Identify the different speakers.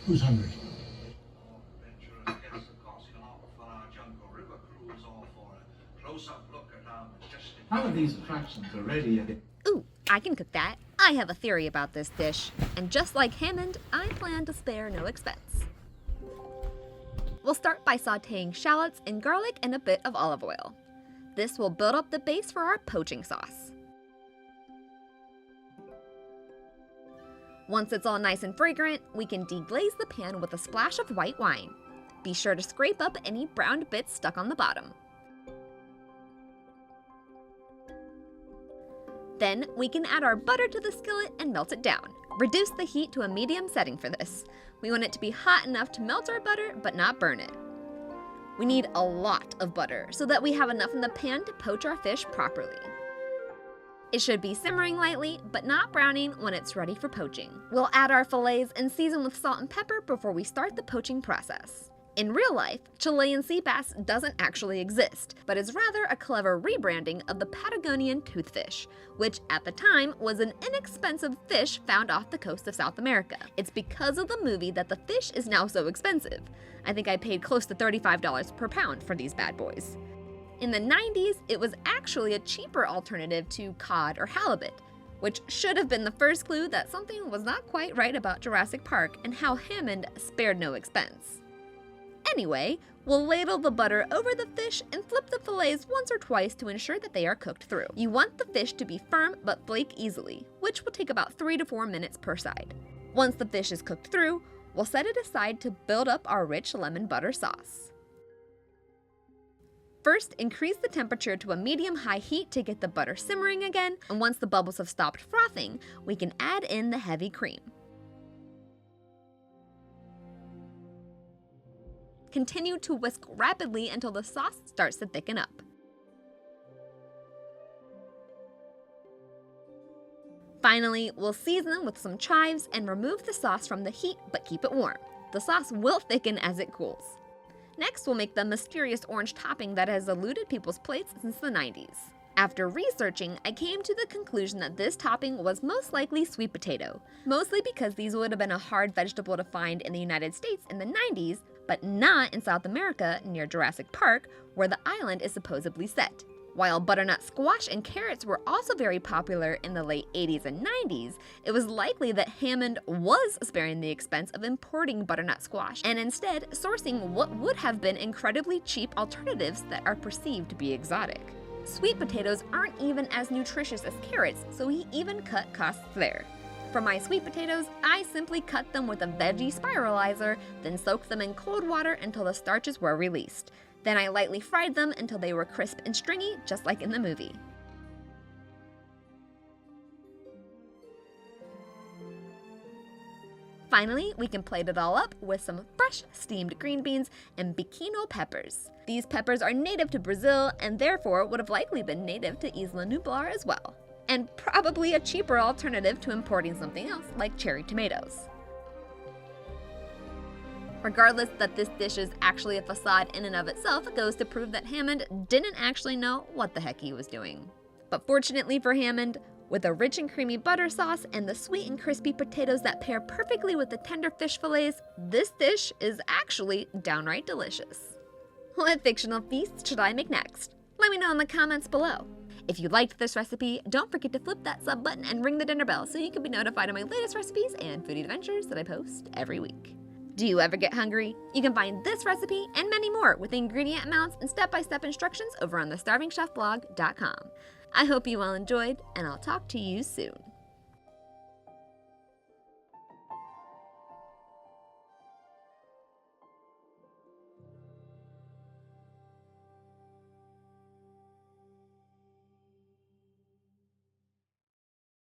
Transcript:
Speaker 1: Who's hungry? How are these attractions already?
Speaker 2: Ooh, I can cook that. I have a theory about this dish, and just like Hammond, I plan to spare no expense. We'll start by sauteing shallots in garlic and a bit of olive oil. This will build up the base for our poaching sauce. Once it's all nice and fragrant, we can deglaze the pan with a splash of white wine. Be sure to scrape up any browned bits stuck on the bottom. Then we can add our butter to the skillet and melt it down. Reduce the heat to a medium setting for this. We want it to be hot enough to melt our butter, but not burn it. We need a lot of butter so that we have enough in the pan to poach our fish properly. It should be simmering lightly, but not browning when it's ready for poaching. We'll add our fillets and season with salt and pepper before we start the poaching process. In real life, Chilean sea bass doesn't actually exist, but is rather a clever rebranding of the Patagonian toothfish, which at the time was an inexpensive fish found off the coast of South America. It's because of the movie that the fish is now so expensive. I think I paid close to $35 per pound for these bad boys. In the 90s, it was actually a cheaper alternative to cod or halibut, which should have been the first clue that something was not quite right about Jurassic Park and how Hammond spared no expense. Anyway, we'll ladle the butter over the fish and flip the fillets once or twice to ensure that they are cooked through. You want the fish to be firm but flake easily, which will take about 3 to 4 minutes per side. Once the fish is cooked through, we'll set it aside to build up our rich lemon butter sauce. First, increase the temperature to a medium-high heat to get the butter simmering again, and once the bubbles have stopped frothing, we can add in the heavy cream. Continue to whisk rapidly until the sauce starts to thicken up. Finally, we'll season with some chives and remove the sauce from the heat, but keep it warm. The sauce will thicken as it cools. Next, we'll make the mysterious orange topping that has eluded people's plates since the 90s. After researching, I came to the conclusion that this topping was most likely sweet potato, mostly because these would have been a hard vegetable to find in the United States in the 90s, but not in South America near Jurassic Park, where the island is supposedly set. While butternut squash and carrots were also very popular in the late 80s and 90s, it was likely that Hammond was sparing the expense of importing butternut squash and instead sourcing what would have been incredibly cheap alternatives that are perceived to be exotic. Sweet potatoes aren't even as nutritious as carrots, so he even cut costs there. For my sweet potatoes, I simply cut them with a veggie spiralizer, then soaked them in cold water until the starches were released. Then I lightly fried them until they were crisp and stringy, just like in the movie. Finally, we can plate it all up with some fresh steamed green beans and biquinho peppers. These peppers are native to Brazil and therefore would have likely been native to Isla Nublar as well, and probably a cheaper alternative to importing something else like cherry tomatoes. Regardless that this dish is actually a facade in and of itself, it goes to prove that Hammond didn't actually know what the heck he was doing. But fortunately for Hammond, with a rich and creamy butter sauce and the sweet and crispy potatoes that pair perfectly with the tender fish fillets, this dish is actually downright delicious. What fictional feast should I make next? Let me know in the comments below. If you liked this recipe, don't forget to flip that sub button and ring the dinner bell so you can be notified of my latest recipes and foodie adventures that I post every week. Do you ever get hungry? You can find this recipe and many more with ingredient amounts and step-by-step instructions over on thestarvingchefblog.com. I hope you all enjoyed, and I'll talk to you soon.